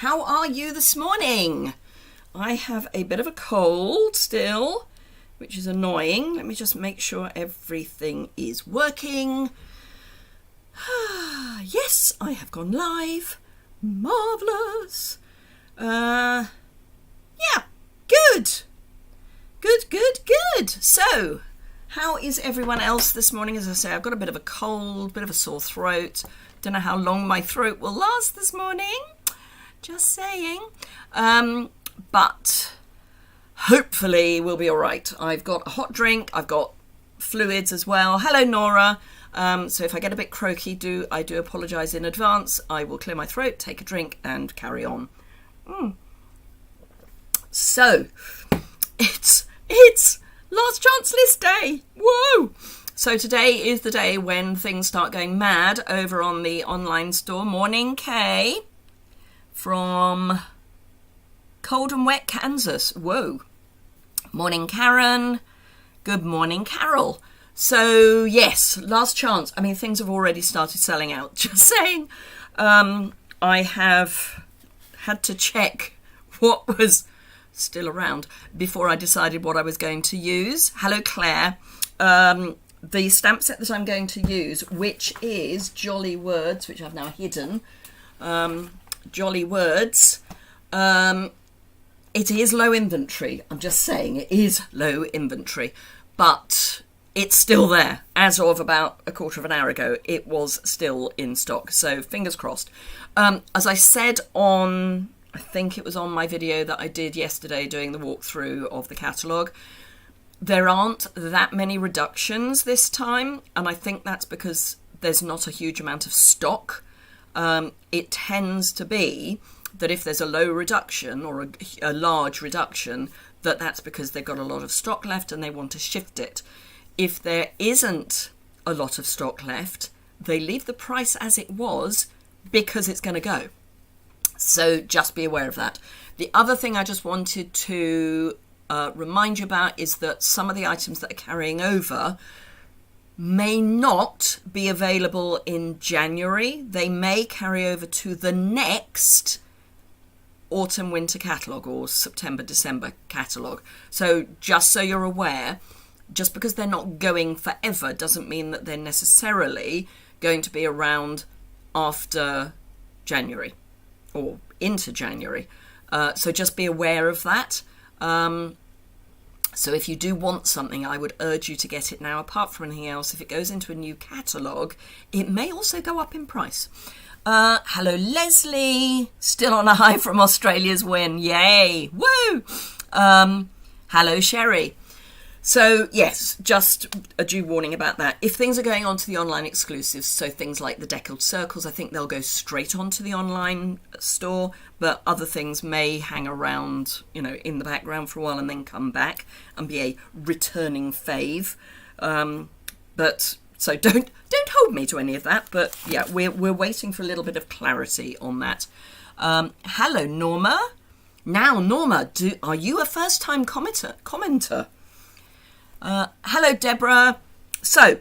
How are you this morning? I have a bit of a cold still, which is annoying. Let me just make sure everything is working. Yes, I have gone live. Marvellous. Yeah, good. Good. So, how is everyone else this morning? As I say, I've got a bit of a cold, bit of a sore throat. Don't know how long my throat will last this morning. Just saying. But hopefully we'll be all right. I've got a hot drink. I've got fluids as well. Hello, Nora. So if I get a bit croaky, I do apologise in advance. I will clear my throat, take a drink and carry on. So, it's last chance list day. Whoa! So today is the day when things start going mad over on the online store. Morning, Kay, from cold and wet Kansas. Whoa. Morning, Karen. Good morning, Carol. So, yes, last chance. I mean, things have already started selling out. Just saying. I have had to check what was still around before I decided what I was going to use. Hello, Claire. The stamp set that I'm going to use, which is Jolly Words, which I've now hidden. Jolly Words. It is low inventory. I'm just saying it is low inventory, but it's still there. As of about a quarter of an hour ago, it was still in stock. So fingers crossed. As I said on, I think it was on my video that I did yesterday doing the walkthrough of the catalogue, there aren't that many reductions this time. And I think that's because there's not a huge amount of stock. It tends to be that if there's a low reduction or a large reduction, that's because they've got a lot of stock left and they want to shift it. If there isn't a lot of stock left, they leave the price as it was because it's going to go. So just be aware of that. The other thing I just wanted to remind you about is that some of the items that are carrying over may not be available in January. They may carry over to the next autumn winter catalogue or September December catalogue. So just so you're aware, just because they're not going forever doesn't mean that they're necessarily going to be around after January or into January. So just be aware of that. So if you do want something, I would urge you to get it now. Apart from anything else, if it goes into a new catalogue, it may also go up in price. Hello, Leslie. Still on a high from Australia's win. Yay. Woo. Hello, Sherry. So, yes, just a due warning about that. If things are going on to the online exclusives, so things like the deckled circles, I think they'll go straight onto the online store, but other things may hang around, in the background for a while and then come back and be a returning fave. So don't hold me to any of that, but yeah, we're waiting for a little bit of clarity on that. Hello, Norma. Now, Norma, are you a first-time commenter? Hello, Deborah. So,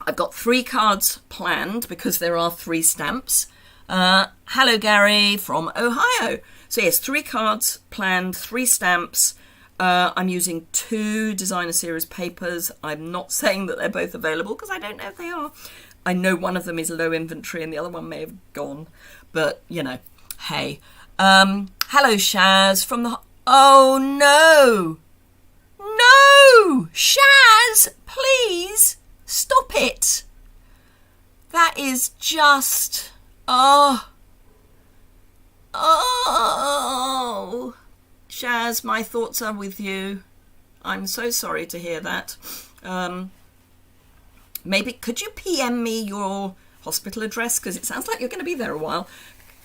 I've got 3 cards planned because there are 3 stamps. Hello, Gary from Ohio. So, yes, 3 cards planned, 3 stamps. I'm using 2 designer series papers. I'm not saying that they're both available because I don't know if they are. I know one of them is low inventory and the other one may have gone. But, hey. Hello, Shaz from the... Oh, no! No! Shaz, please stop it. That is just... Oh. Shaz, my thoughts are with you. I'm so sorry to hear that. Maybe could you PM me your hospital address? Because it sounds like you're going to be there a while.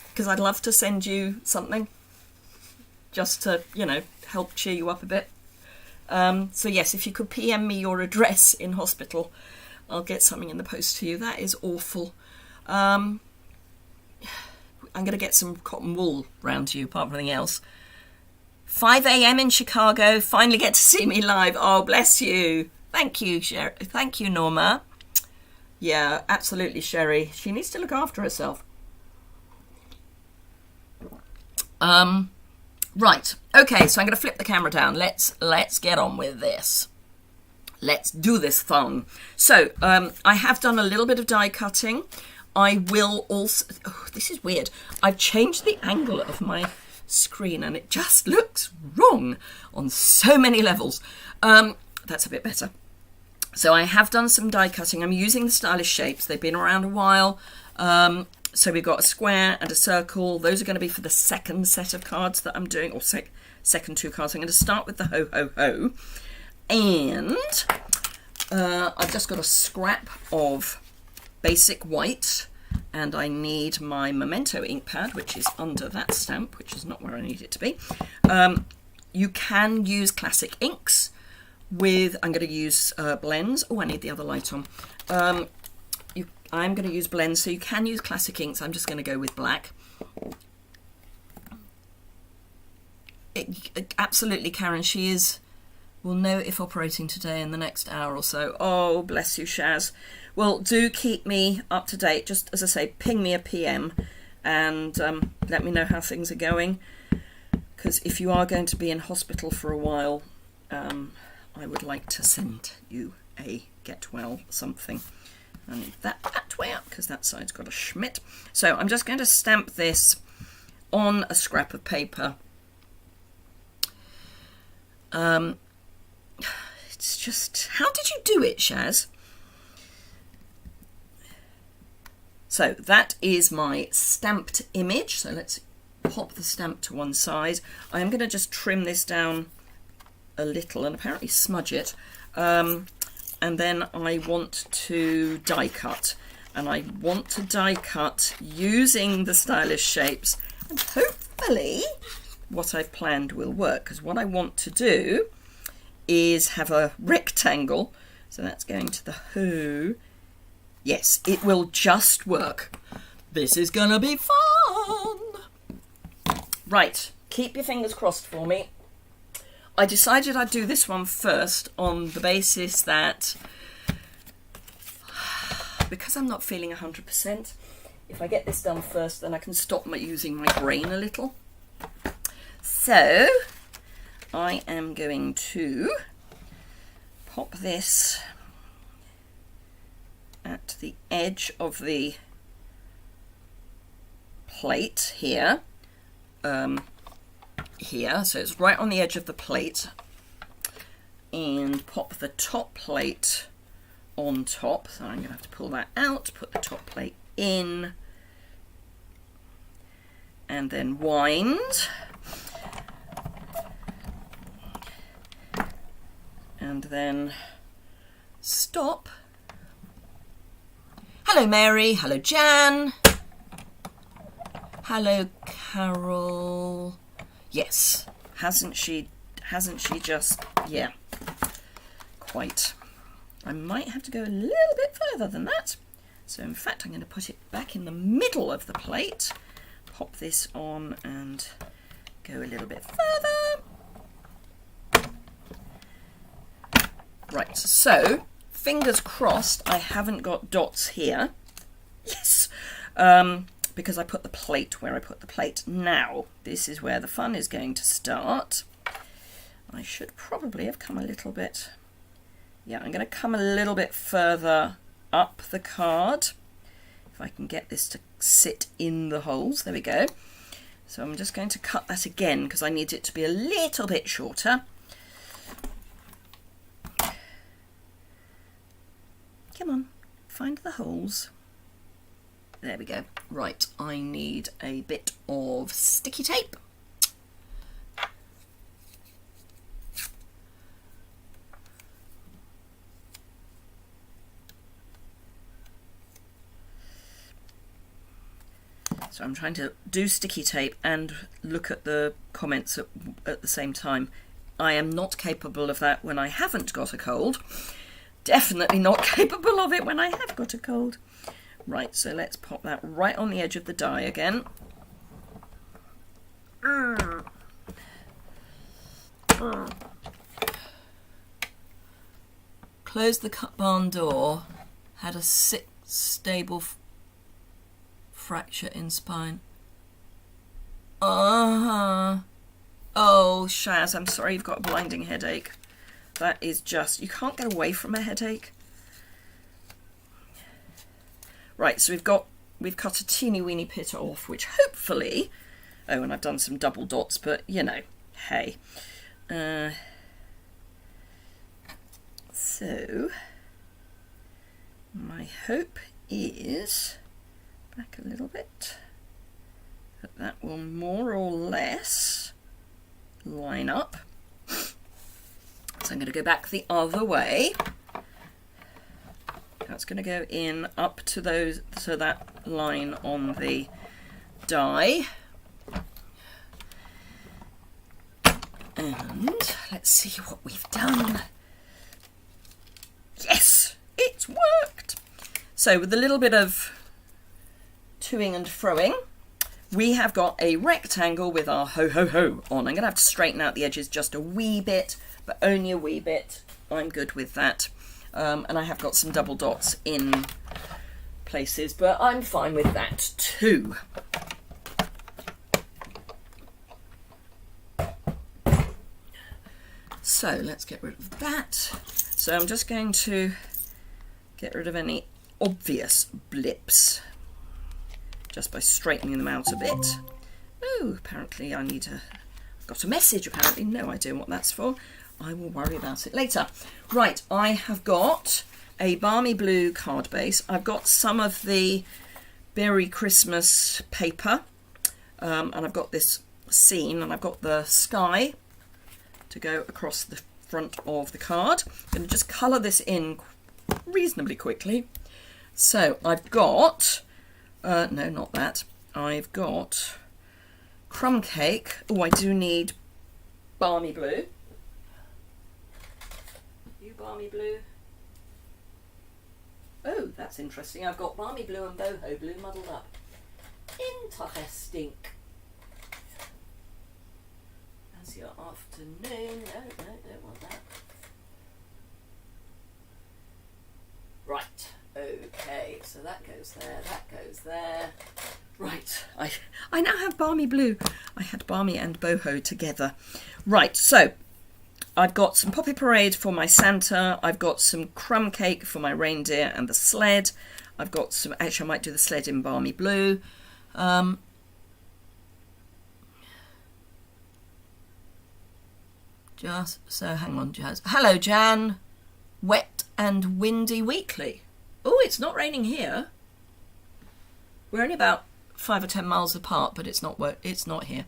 Because I'd love to send you something. Just to, help cheer you up a bit. So yes, if you could PM me your address in hospital, I'll get something in the post to you. That is awful. I'm going to get some cotton wool round to you, apart from anything else. 5 a.m. in Chicago. Finally get to see me live. Oh, bless you. Thank you, Thank you, Norma. Yeah, absolutely, Sherry. She needs to look after herself. Right, okay, so I'm going to flip the camera down. Let's get on with this. Let's do this thong. So I have done a little bit of die cutting. I will also, oh, this is weird. I've changed the angle of my screen and it just looks wrong on so many levels. That's a bit better. So I have done some die cutting. I'm using the stylish shapes. They've been around a while. So we've got a square and a circle. Those are going to be for the second set of cards that I'm doing, or second 2 cards. I'm going to start with the ho ho ho. And I've just got a scrap of basic white, and I need my Memento ink pad, which is under that stamp, which is not where I need it to be. You can use classic inks with, I'm going to use blends. Oh, I need the other light on. I'm going to use blends, so you can use classic inks. I'm just going to go with black. Absolutely, Karen, she is... We'll know if operating today in the next hour or so. Oh, bless you, Shaz. Well, do keep me up to date. Just, as I say, ping me a PM and let me know how things are going. Because if you are going to be in hospital for a while, I would like to send you a get well something. I need that way up because that side's got a Schmidt. So I'm just going to stamp this on a scrap of paper. It's just, how did you do it, Shaz? So that is my stamped image. So let's pop the stamp to one side. I'm going to just trim this down a little and apparently smudge it. And then I want to die cut. And I want to die cut using the stylish shapes. And hopefully what I've planned will work. Because what I want to do is have a rectangle. So that's going to the who. Yes, it will just work. This is going to be fun. Right, keep your fingers crossed for me. I decided I'd do this one first on the basis that because I'm not feeling 100%, if I get this done first, then I can stop using my brain a little. So I am going to pop this at the edge of the plate here. So it's right on the edge of the plate, and pop the top plate on top. So I'm going to have to pull that out, put the top plate in, and then wind. And then stop. Hello Mary, hello Jan, hello Carol. Yes, hasn't she just, yeah, quite. I might have to go a little bit further than that. So in fact I'm going to put it back in the middle of the plate, pop this on and go a little bit further. Right, so fingers crossed I haven't got dots here. Yes, because I put the plate where I put the plate. Now, this is where the fun is going to start. I should probably have come a little bit, yeah, I'm going to come a little bit further up the card. If I can get this to sit in the holes, there we go. So I'm just going to cut that again because I need it to be a little bit shorter. Come on, find the holes. There we go. Right, I need a bit of sticky tape. So I'm trying to do sticky tape and look at the comments at the same time. I am not capable of that when I haven't got a cold. Definitely not capable of it when I have got a cold. Right, so let's pop that right on the edge of the die again. Closed the cut barn door, had a stable fracture in spine. Oh, Shaz, I'm sorry you've got a blinding headache. That is just, you can't get away from a headache. Right, so we've cut a teeny weeny bit off, which hopefully, oh, and I've done some double dots, but you know, hey. So, my hope is, back a little bit, that will more or less line up. So I'm going to go back the other way. That's going to go in up to those, so that line on the die. And let's see what we've done. Yes, it's worked. So with a little bit of toing and froing, we have got a rectangle with our ho ho ho on. I'm going to have to straighten out the edges just a wee bit, but only a wee bit. I'm good with that. And I have got some double dots in places, but I'm fine with that too. So let's get rid of that. So I'm just going to get rid of any obvious blips just by straightening them out a bit. Oh, apparently I need a... I've got a message apparently. No idea what that's for. I will worry about it later. Right, I have got a balmy blue card base. I've got some of the Berry Christmas paper, and I've got this scene, and I've got the sky to go across the front of the card. I'm going to just colour this in reasonably quickly. So I've got, no, not that. I've got crumb cake. Oh, I do need balmy blue. You balmy blue. Oh, that's interesting. I've got balmy blue and boho blue muddled up. Interesting. That's your afternoon. No, don't want that. Right. Okay, so that goes there, that goes there. Right, I now have balmy blue. I had balmy and boho together. Right, so I've got some Poppy Parade for my Santa. I've got some crumb cake for my reindeer and the sled. I've got some, actually I might do the sled in balmy blue. Just, so hang on, Jazz. Hello, Jan. Wet and windy weekly. Oh, it's not raining here. We're only about 5 or 10 miles apart, but it's not here.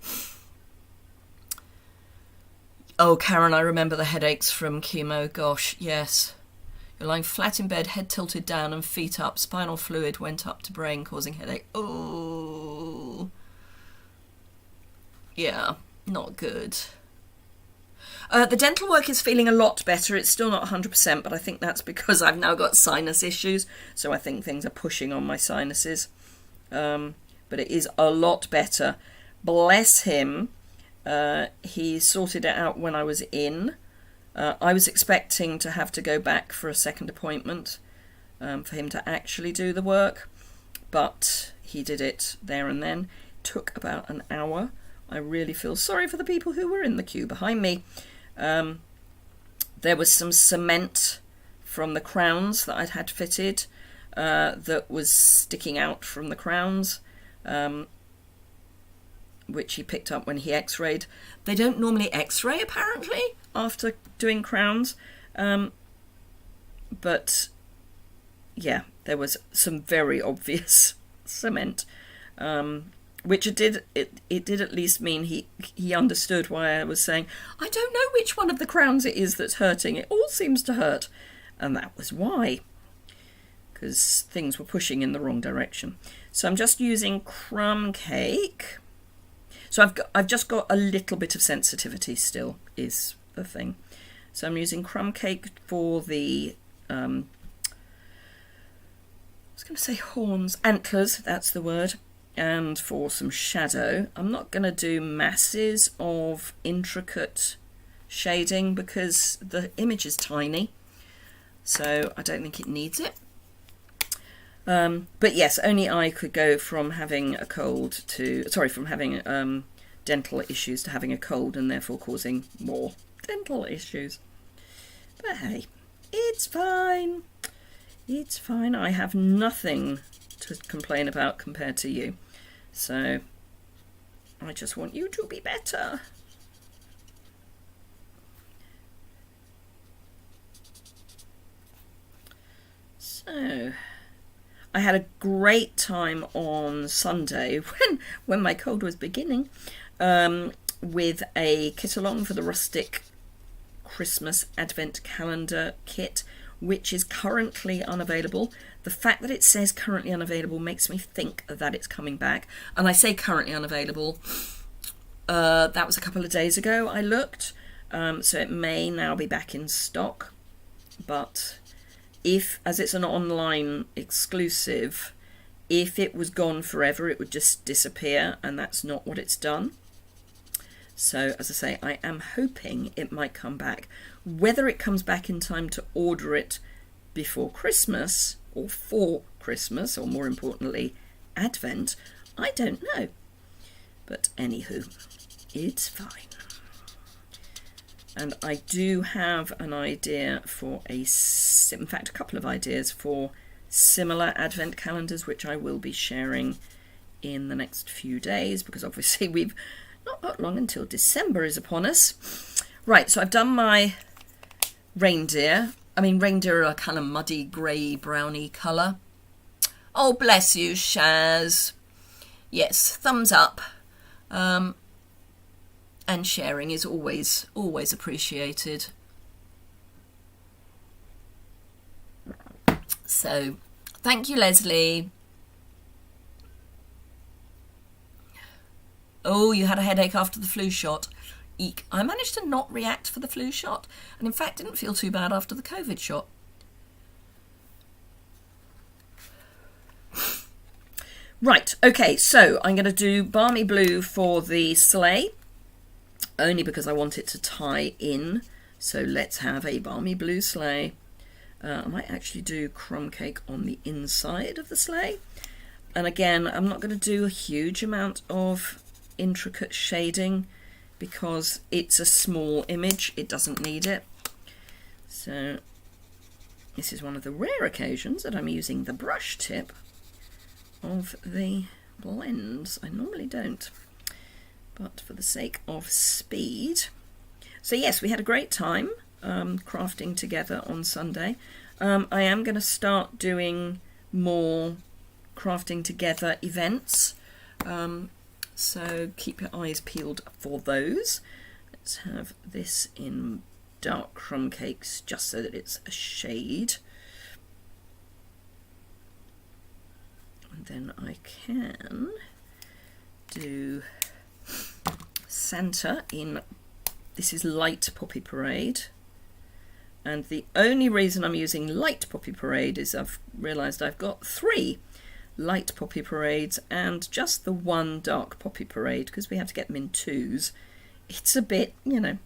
Oh, Karen, I remember the headaches from chemo. Gosh, yes. You're lying flat in bed, head tilted down and feet up. Spinal fluid went up to brain, causing headache. Oh. Yeah, not good. The dental work is feeling a lot better. It's still not 100%, but I think that's because I've now got sinus issues. So I think things are pushing on my sinuses. But it is a lot better. Bless him. He sorted it out when I was in. I was expecting to have to go back for a second appointment for him to actually do the work. But he did it there and then. It took about an hour. I really feel sorry for the people who were in the queue behind me. There was some cement from the crowns that I'd had fitted that was sticking out from the crowns, which he picked up when he x-rayed. They don't normally x-ray, apparently, after doing crowns. But, yeah, there was some very obvious cement. Which it did at least mean he understood why I was saying, I don't know which one of the crowns it is that's hurting. It all seems to hurt. And that was why. Because things were pushing in the wrong direction. So I'm just using crumb cake. So I've just got a little bit of sensitivity still, is the thing. So I'm using crumb cake for the, I was going to say horns, antlers, that's the word. And for some shadow. I'm not going to do masses of intricate shading because the image is tiny, so I don't think it needs it. But yes, only I could go from having a cold to, from having dental issues to having a cold and therefore causing more dental issues. But hey, it's fine. It's fine. I have nothing to complain about compared to you. So I just want you to be better. So I had a great time on Sunday when my cold was beginning, with a kit along for the rustic Christmas Advent calendar kit, which is currently unavailable. The fact that it says currently unavailable makes me think that it's coming back. And I say currently unavailable. That was a couple of days ago I looked, so it may now be back in stock. But as it's an online exclusive, if it was gone forever, it would just disappear, and that's not what it's done. So, as I say, I am hoping it might come back. Whether it comes back in time to order it before Christmas, or for Christmas, or more importantly, Advent, I don't know. But anywho, it's fine. And I do have an idea for in fact, a couple of ideas for similar Advent calendars, which I will be sharing in the next few days, because obviously we've not got long until December is upon us. Right, so I've done my reindeer. I mean, reindeer are a kind of muddy, grey, browny colour. Oh, bless you, Shaz. Yes, thumbs up. And sharing is always appreciated. So, thank you, Leslie. Oh, you had a headache after the flu shot. Eek. I managed to not react for the flu shot, and in fact didn't feel too bad after the COVID shot. Right, okay, so I'm going to do Balmy Blue for the sleigh, only because I want it to tie in. So let's have a Balmy Blue sleigh. I might actually do crumb cake on the inside of the sleigh. And again, I'm not going to do a huge amount of intricate shading because it's a small image. It doesn't need it. So this is one of the rare occasions that I'm using the brush tip of the blends. I normally don't, but for the sake of speed. So yes, we had a great time crafting together on Sunday. I am going to start doing more crafting together events, so keep your eyes peeled for those. Let's have this in dark crumb cakes just so that it's a shade, and then I can do Santa in, this is Light Poppy Parade, and the only reason I'm using Light Poppy Parade is I've realised I've got 3 Light Poppy Parades and just the 1 Dark Poppy Parade, because we have to get them in 2s. It's a bit, you know,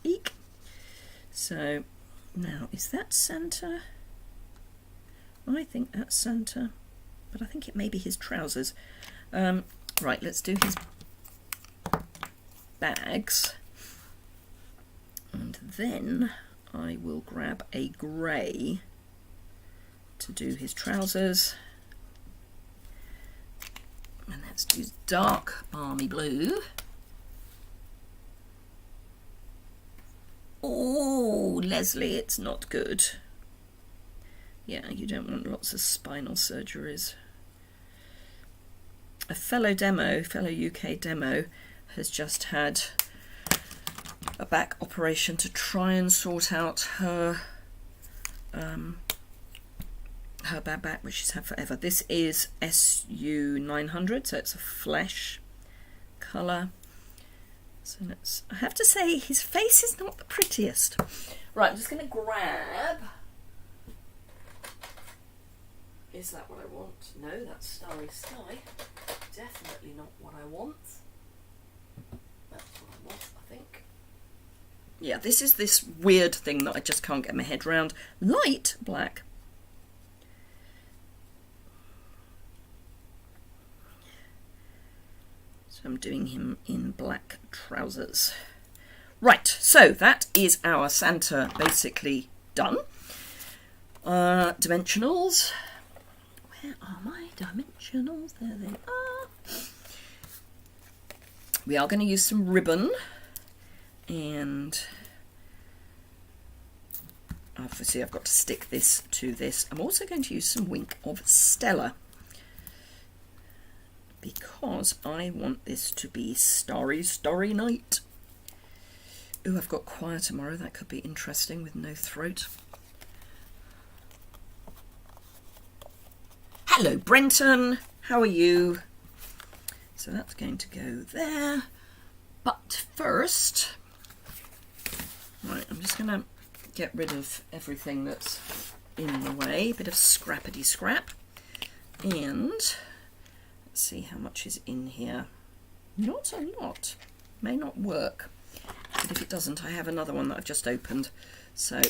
eek. So now, is that Santa? I think that's Santa, but I think it may be his trousers. Right, let's do his bags, and then I will grab a grey to do his trousers, and let's do dark Balmy Blue. Oh, Leslie, it's not good. Yeah, you don't want lots of spinal surgeries. A fellow UK demo, has just had a back operation to try and sort out her her bad back, which she's had forever. This is SU 900, so it's a flesh colour. So let's, I have to say, his face is not the prettiest. Right, I'm just going to grab... Is that what I want? No, that's Starry Sky. Definitely not what I want. That's what I want, I think. Yeah, this is this weird thing that I just can't get my head around. Light black. So I'm doing him in black trousers. Right, so that is our Santa basically done. Dimensionals. Where are my dimensionals? There they are. We are going to use some ribbon, and obviously I've got to stick this to this. I'm also going to use some Wink of Stella because I want this to be Starry, Starry Night. Ooh, I've got choir tomorrow. That could be interesting with no throat. Hello, Brenton. How are you? So that's going to go there. But first, right, I'm just going to get rid of everything that's in the way. A bit of scrappity scrap. And let's see how much is in here. Not a lot. May not work. But if it doesn't, I have another one that I've just opened. So,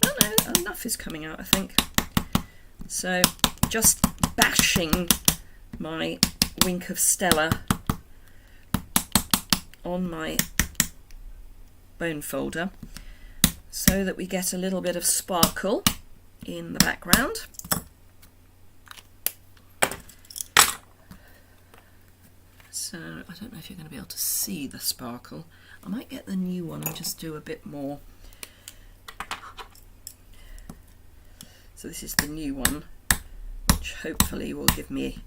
oh no, enough is coming out, I think. So, just bashing my Wink of Stella on my bone folder so that we get a little bit of sparkle in the background. So I don't know if you're going to be able to see the sparkle. I might get the new one and just do a bit more. So this is the new one, which hopefully will give me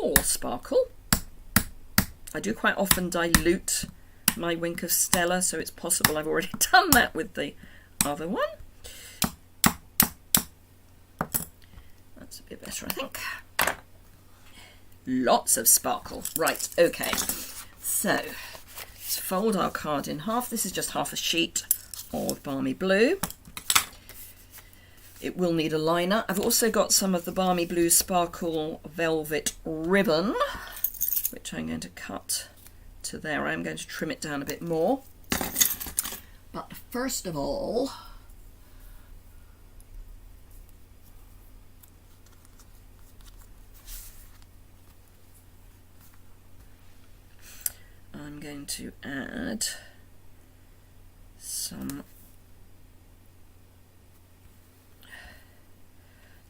more sparkle. I do quite often dilute my Wink of Stella, so it's possible I've already done that with the other one. That's a bit better, I think. Lots of sparkle. Right, okay. So let's fold our card in half. This is just half a sheet of Balmy Blue. It will need a liner. I've also got some of the Balmy Blue Sparkle Velvet ribbon, which I'm going to cut to there. I'm going to trim it down a bit more. But first of all, I'm going to add some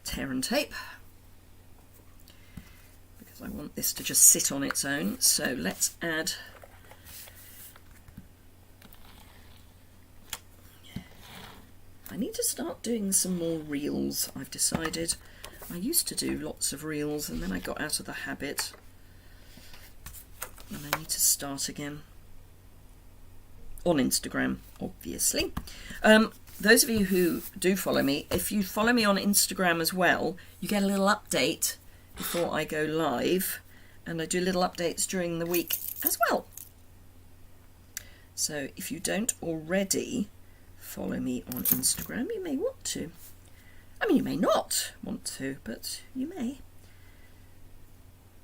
tear and tape because I want this to just sit on its own. So let's add I need to start doing some more reels, I've decided. I used to do lots of reels and then I got out of the habit. And I need to start again on Instagram, obviously. Those of you who do follow me, if you follow me on Instagram as well, you get a little update before I go live, and I do little updates during the week as well. So if you don't already follow me on Instagram, you may want to. I mean, you may not want to, but you may.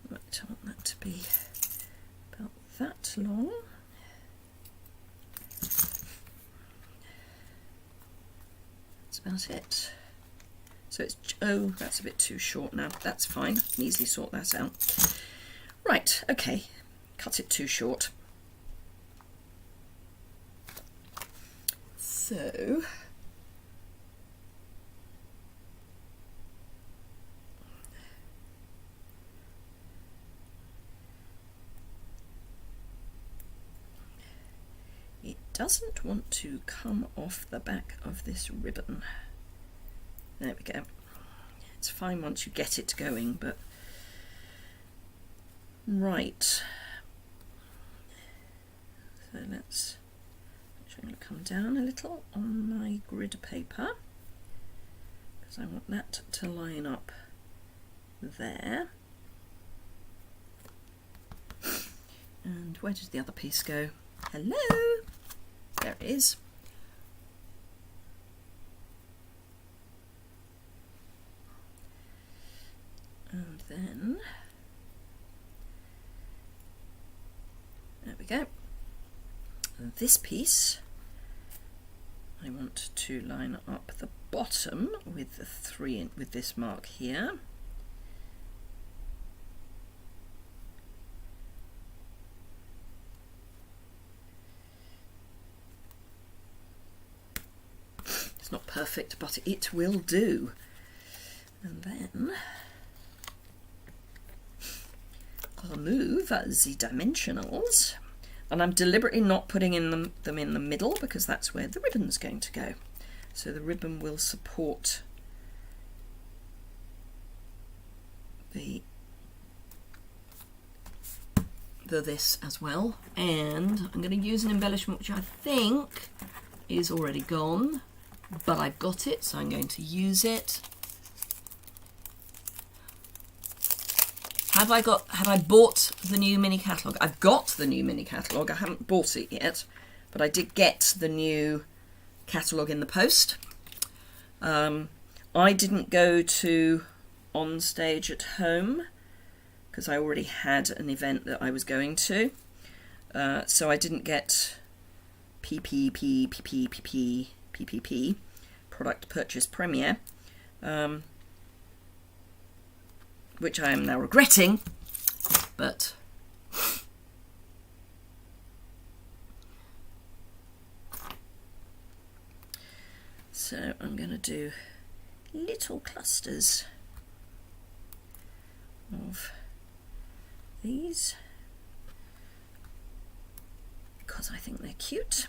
Right, I want that to be about that long. That's about it. So it's, oh, that's a bit too short now. That's fine, I can easily sort that out. Right, okay, cut it too short. So, it doesn't want to come off the back of this ribbon. There we go. It's fine once you get it going, but right. So let's, I'm going to come down a little on my grid paper because I want that to line up there. And where did the other piece go? Hello! There it is. And then, there we go. And this piece, I want to line up the bottom with the with this mark here, perfect, but it will do. And then I'll move the dimensionals, and I'm deliberately not putting them in the middle because that's where the ribbon's going to go. So the ribbon will support the this as well. And I'm going to use an embellishment which I think is already gone, but I've got it, so I'm going to use it. Have I bought the new mini catalogue? I've got the new mini catalogue. I haven't bought it yet, but I did get the new catalogue in the post. I didn't go to On Stage at Home because I already had an event that I was going to. So I didn't get PPP, Product Purchase Premiere, which I am now regretting, but so I'm going to do little clusters of these because I think they're cute.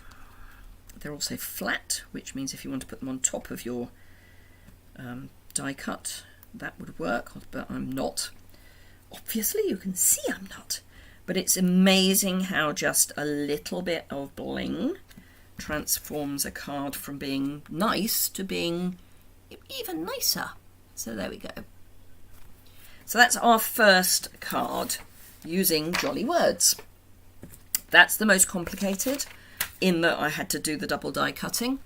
They're also flat, which means if you want to put them on top of your die cut, that would work, but I'm not. Obviously, you can see I'm not. But it's amazing how just a little bit of bling transforms a card from being nice to being even nicer. So there we go. So that's our first card using jolly words. That's the most complicated in that I had to do the double die cutting.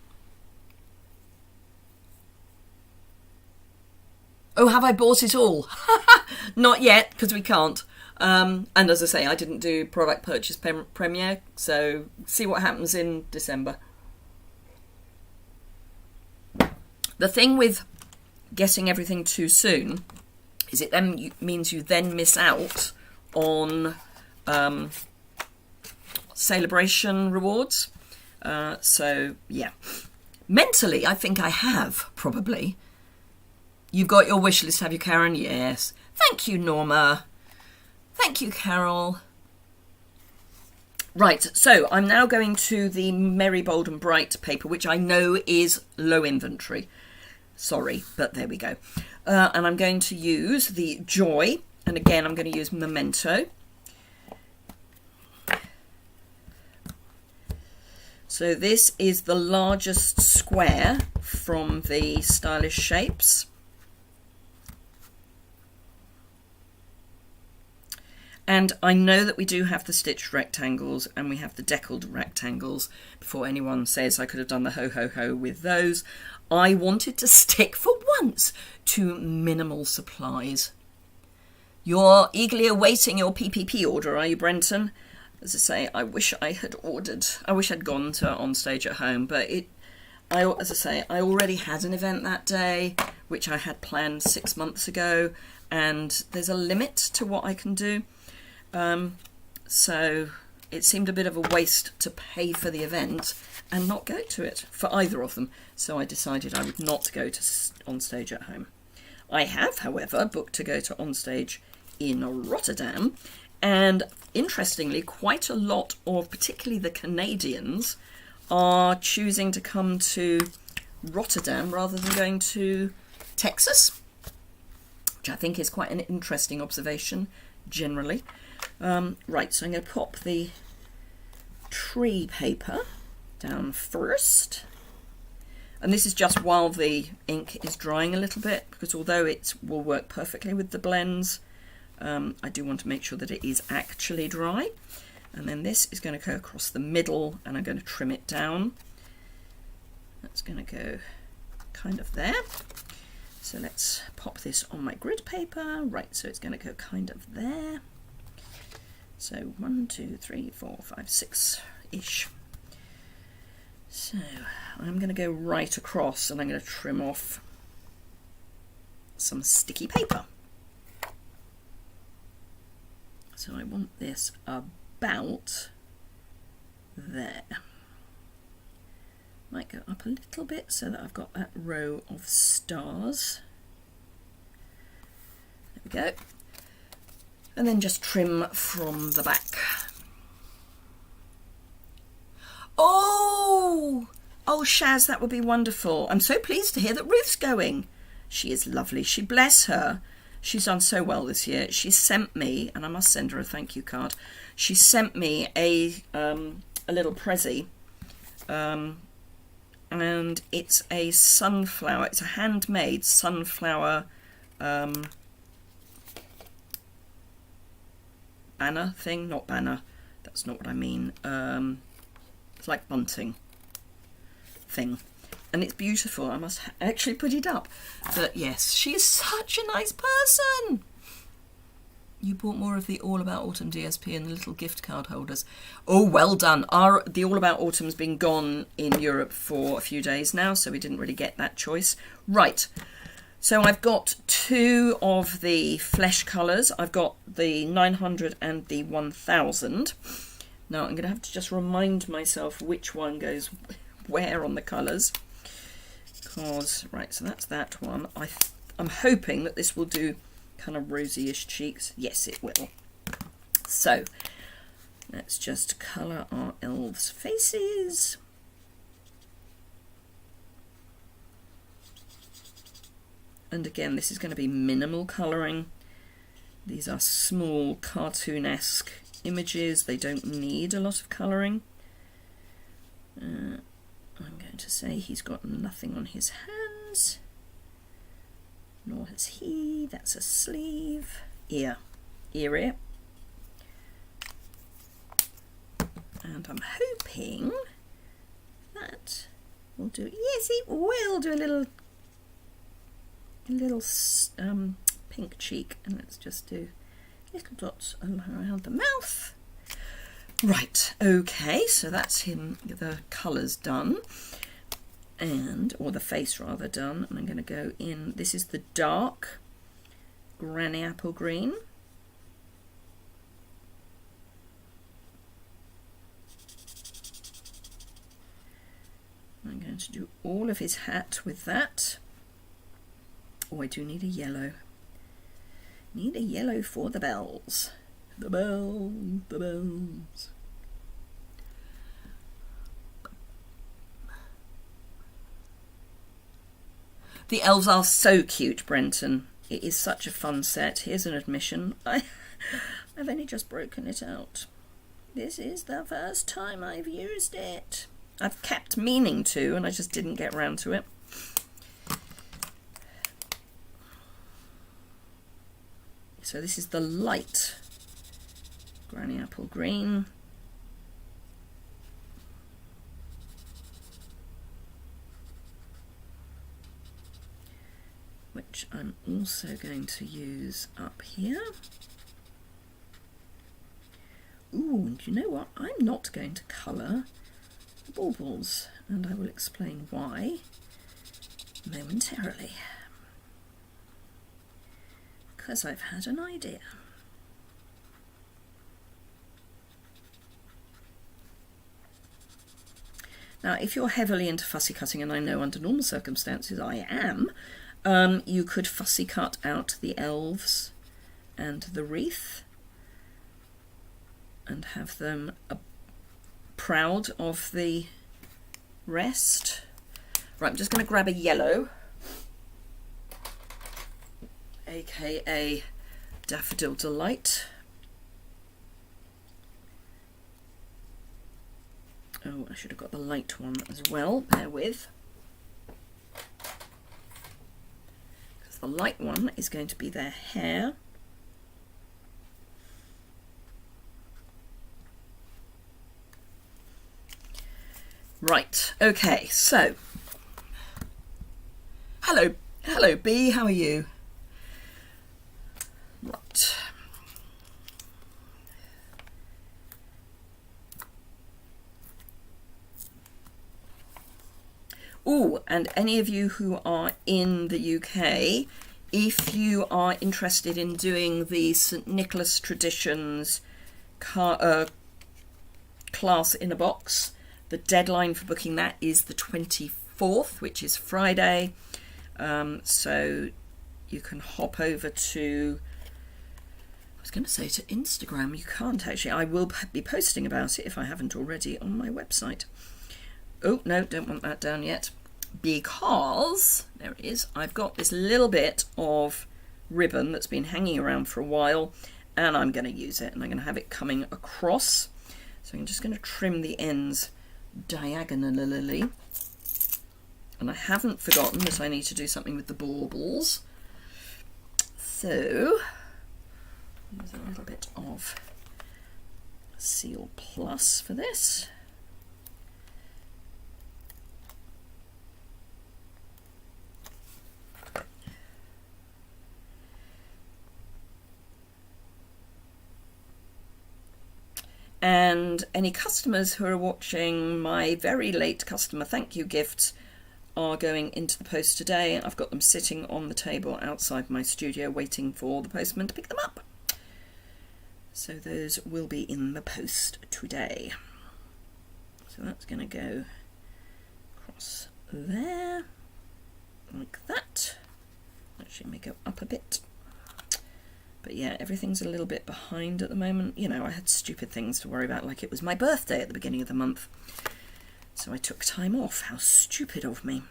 Oh, have I bought it all? Not yet, because we can't. And as I say, I didn't do product purchase premiere, so see what happens in December. The thing with getting everything too soon is it then means you then miss out on celebration rewards. So, yeah. Mentally, I think I have, probably. You've got your wish list, have you, Karen? Yes. Thank you, Norma. Thank you, Carol. Right, so I'm now going to the Merry, Bold and Bright paper, which I know is low inventory. Sorry, but there we go. And I'm going to use the Joy, and again I'm going to use Memento. So this is the largest square from the Stylish Shapes. And I know that we do have the stitched rectangles and we have the deckled rectangles. Before anyone says I could have done the ho-ho-ho with those, I wanted to stick for once to minimal supplies. You're eagerly awaiting your PPP order, are you, Brenton? As I say, I wish I had ordered. I wish I'd gone to On Stage at Home, but as I say, I already had an event that day, which I had planned 6 months ago, and there's a limit to what I can do. So it seemed a bit of a waste to pay for the event and not go to it for either of them. So I decided I would not go to On Stage at Home. I have, however, booked to go to On Stage in Rotterdam. And interestingly, quite a lot of, particularly the Canadians, are choosing to come to Rotterdam rather than going to Texas, which I think is quite an interesting observation generally. Right, so I'm going to pop the tree paper down first. And this is just while the ink is drying a little bit, because although it will work perfectly with the blends, I do want to make sure that it is actually dry. And then this is going to go across the middle, and I'm going to trim it down. That's going to go kind of there. So let's pop this on my grid paper. Right, so it's going to go kind of there. So 1, 2, 3, 4, 5, 6-ish. So I'm going to go right across, and I'm going to trim off some sticky paper. So I want this about there. Might go up a little bit so that I've got that row of stars. There we go. And then just trim from the back. Oh, Shaz, that would be wonderful. I'm so pleased to hear that Ruth's going. She is lovely. She, bless her. She's done so well this year. She sent me, and I must send her a thank you card. She sent me a little prezi, and it's a sunflower. It's a handmade sunflower banner thing. Not banner. That's not what I mean. It's like bunting thing. And it's beautiful. I must actually put it up. But yes, she is such a nice person. You bought more of the All About Autumn DSP and the little gift card holders. Oh, well done. The All About Autumn's been gone in Europe for a few days now, so we didn't really get that choice. Right. So I've got 2 of the flesh colours. I've got the 900 and the 1000. Now I'm going to have to just remind myself which one goes where on the colours. Because, right, so that's that one. I'm hoping that this will do kind of rosy-ish cheeks. Yes, it will. So, let's just colour our elves' faces. And again, this is going to be minimal colouring. These are small, cartoonesque images. They don't need a lot of colouring. I'm going to say he's got nothing on his hands, nor has he. That's a sleeve. Ear. And I'm hoping that will do. Yes, it will do a little pink cheek. And let's just do little dots around the mouth. Right, okay, so that's him, the colours done, or the face rather done, and I'm going to go in, this is the dark Granny Apple Green. I'm going to do all of his hat with that. Oh, I do need a yellow. Need a yellow for the bells. The bells. The elves are so cute, Brenton. It is such a fun set. Here's an admission. I've only just broken it out. This is the first time I've used it. I've kept meaning to, and I just didn't get round to it. So this is the light Granny Apple Green. Which I'm also going to use up here. Ooh, and you know what? I'm not going to colour the baubles, and I will explain why momentarily. Because I've had an idea. Now, if you're heavily into fussy cutting, and I know under normal circumstances I am, you could fussy cut out the elves and the wreath and have them proud of the rest. Right, I'm just going to grab a yellow, aka Daffodil Delight. Oh, I should have got the light one as well, bear with. Because the light one is going to be their hair. Right, okay, so. Hello B, how are you? Right. Oh, and any of you who are in the UK, if you are interested in doing the St Nicholas Traditions class in a box, The deadline for booking that is the 24th, which is Friday. So you can hop over to, I was going to say to Instagram. You can't actually. I will be posting about it if I haven't already on my website. Oh, no, don't want that down yet. Because, there it is, I've got this little bit of ribbon that's been hanging around for a while, and I'm going to use it, and I'm going to have it coming across. So I'm just going to trim the ends diagonally. And I haven't forgotten that I need to do something with the baubles. So, there's a little bit of Seal Plus for this. And any customers who are watching my very late customer thank you gifts are going into the post today. I've got them sitting on the table outside my studio waiting for the postman to pick them up. So those will be in the post today. So that's going to go across there, like that. Actually, may go up a bit. But yeah, everything's a little bit behind at the moment. You know, I had stupid things to worry about, like it was my birthday at the beginning of the month. So I took time off. How stupid of me.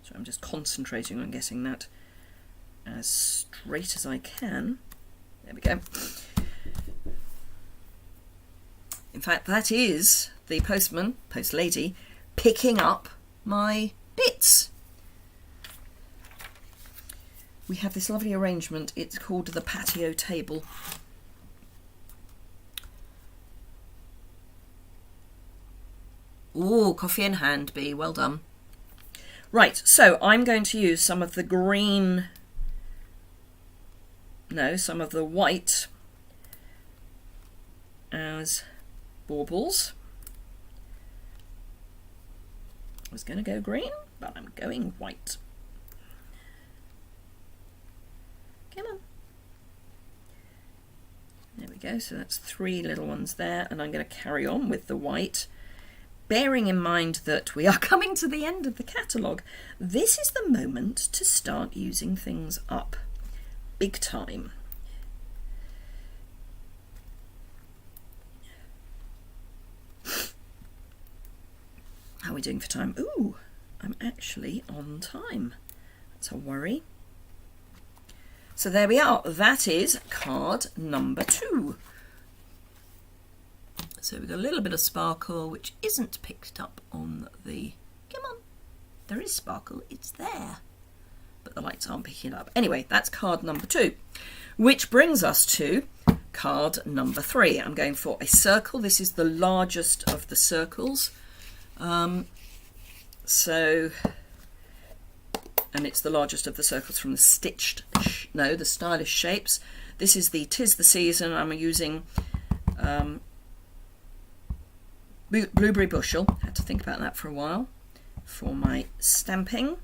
So I'm just concentrating on getting that as straight as I can. There we go. In fact, that is the postman, post lady, picking up my bits. We have this lovely arrangement. It's called the patio table. Ooh, coffee in hand, Bee. Well done. Right, so I'm going to use some of the green, no, some of the white as baubles. I was going to go green, but I'm going white. Come on. There we go, so that's 3 little ones there, and I'm going to carry on with the white, bearing in mind that we are coming to the end of the catalogue. This is the moment to start using things up, big time. How are we doing for time? Ooh, I'm actually on time. That's a worry. So there we are. That is card number 2. So we've got a little bit of sparkle, which isn't picked up on the... Come on. There is sparkle. It's there. But the lights aren't picking it up. Anyway, that's card number 2. Which brings us to card number 3. I'm going for a circle. This is the largest of the circles. And it's the largest of the circles from the the stylish shapes. This is the 'Tis the Season. I'm using Blueberry Bushel. Had to think about that for a while for my stamping.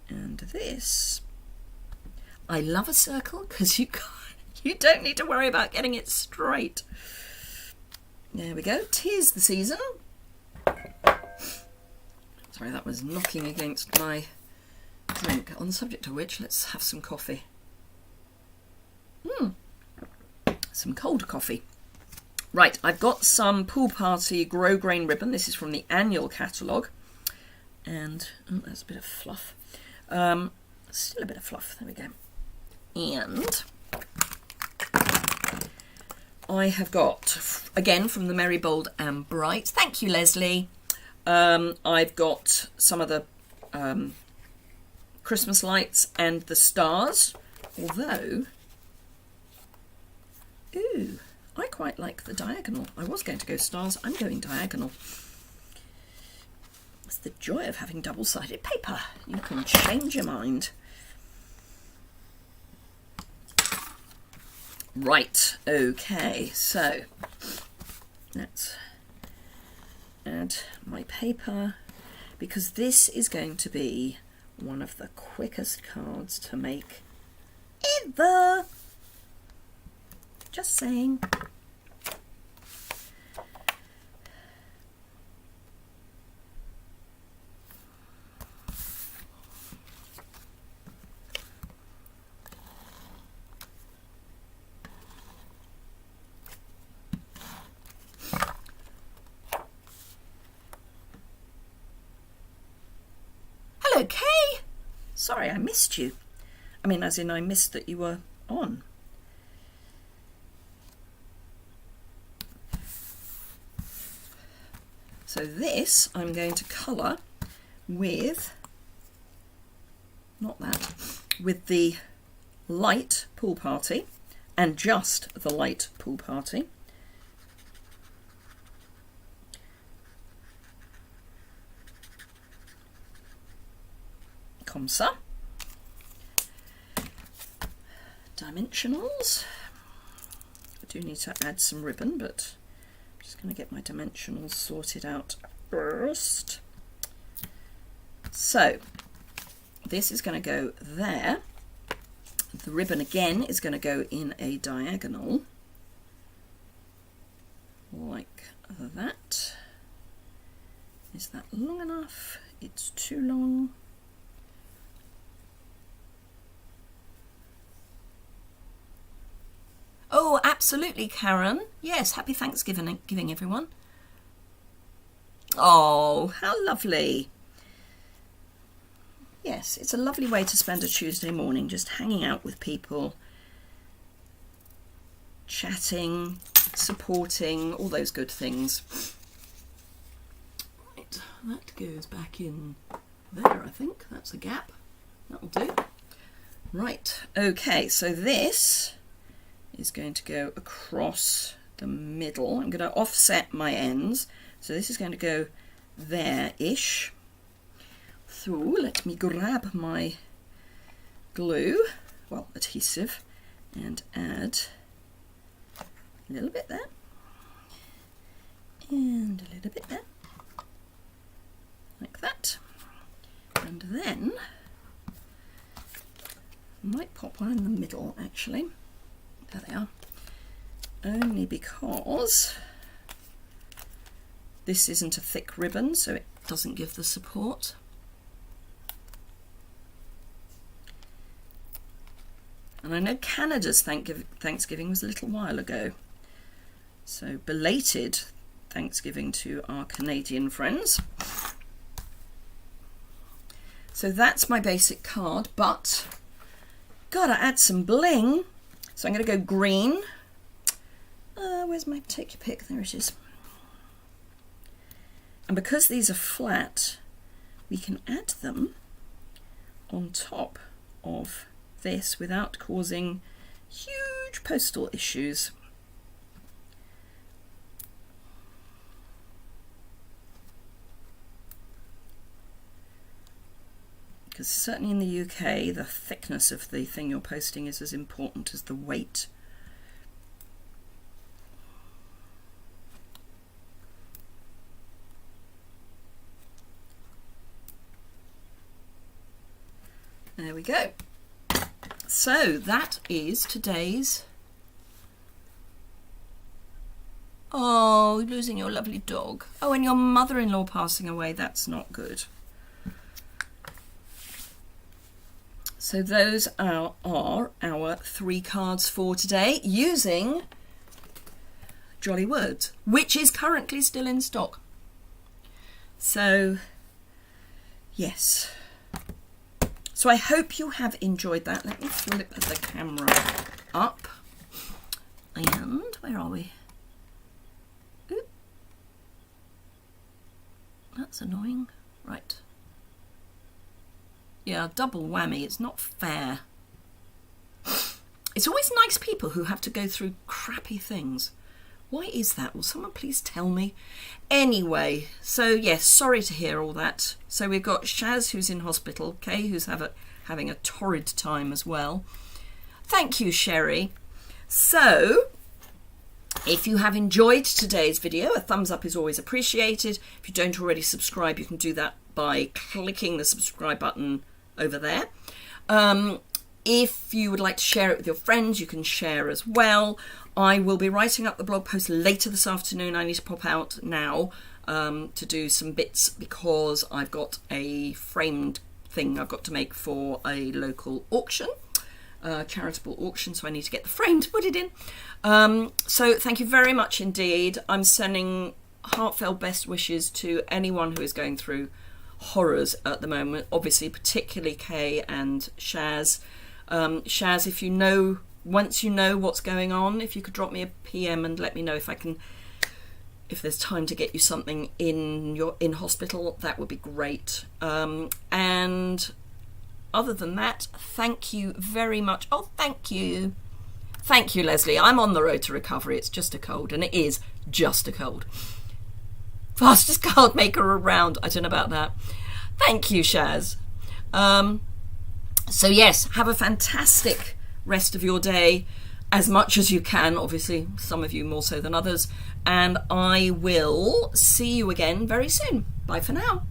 And this, I love a circle because you don't need to worry about getting it straight. There we go. 'Tis the Season. Sorry, that was knocking against my drink. On the subject of which, let's have some coffee. Some cold coffee. Right, I've got some Pool Party Grow Grain ribbon. This is from the annual catalogue. And there's a bit of fluff. Still a bit of fluff. There we go. And I have got, again, from the Merry, Bold and Bright. Thank you, Leslie. I've got some of the Christmas lights and the stars, although, ooh, I quite like the diagonal. I was going to go stars, I'm going diagonal. It's the joy of having double-sided paper. You can change your mind. Right, okay, so let's add my paper, because this is going to be one of the quickest cards to make ever. Just saying. Hello, Kay. Sorry, I missed you. I mean, as in I missed that you were on. So this I'm going to colour with, not that, with the light Pool Party, and just the light Pool Party. Comme ça. Dimensionals. I do need to add some ribbon, but I'm just going to get my dimensionals sorted out first. So this is going to go there. The ribbon again is going to go in a diagonal like that. Is that long enough? It's too long. Oh, absolutely, Karen. Yes, happy Thanksgiving, everyone. Oh, how lovely. Yes, it's a lovely way to spend a Tuesday morning, just hanging out with people, chatting, supporting, all those good things. Right, that goes back in there, I think. That's a gap. That'll do. Right, okay, so this is going to go across the middle. I'm going to offset my ends. So this is going to go there-ish. So let me grab my glue, well, adhesive, and add a little bit there, and a little bit there, like that. And then I might pop one in the middle, actually. There they are. Only because this isn't a thick ribbon, so it doesn't give the support. And I know Canada's Thanksgiving was a little while ago, so belated Thanksgiving to our Canadian friends. So that's my basic card, but gotta add some bling. So I'm going to go green. Where's my take your pick? There it is. And because these are flat, we can add them on top of this without causing huge postal issues. Because certainly in the UK, the thickness of the thing you're posting is as important as the weight. There we go. So that is today's... Oh, losing your lovely dog. Oh, and your mother-in-law passing away. That's not good. So those are our 3 cards for today using Jolly Words, which is currently still in stock. So, yes. So I hope you have enjoyed that. Let me flip the camera up. And where are we? Ooh. That's annoying. Right. Yeah, double whammy. It's not fair. It's always nice people who have to go through crappy things. Why is that? Will someone please tell me? Anyway, so yes, sorry to hear all that. So we've got Shaz, who's in hospital, Kay, who's having a torrid time as well. Thank you, Sherry. So, if you have enjoyed today's video, a thumbs up is always appreciated. If you don't already subscribe, you can do that by clicking the subscribe button over there. If you would like to share it with your friends, you can share as well. I will be writing up the blog post later this afternoon. I need to pop out now to do some bits because I've got a framed thing I've got to make for a local auction, charitable auction, so I need to get the frame to put it in. So thank you very much indeed. I'm sending heartfelt best wishes to anyone who is going through horrors at the moment, obviously particularly Kay and Shaz. Shaz, if you know, once you know what's going on, if you could drop me a PM and let me know if there's time to get you something in hospital, that would be great. And other than that, thank you very much. Oh, thank you, Leslie. I'm on the road to recovery. It's just a cold, and it is just a cold. Fastest card maker around. I don't know about that. Thank you, Shaz. So yes, have a fantastic rest of your day, as much as you can, obviously some of you more so than others, and I will see you again very soon. Bye for now.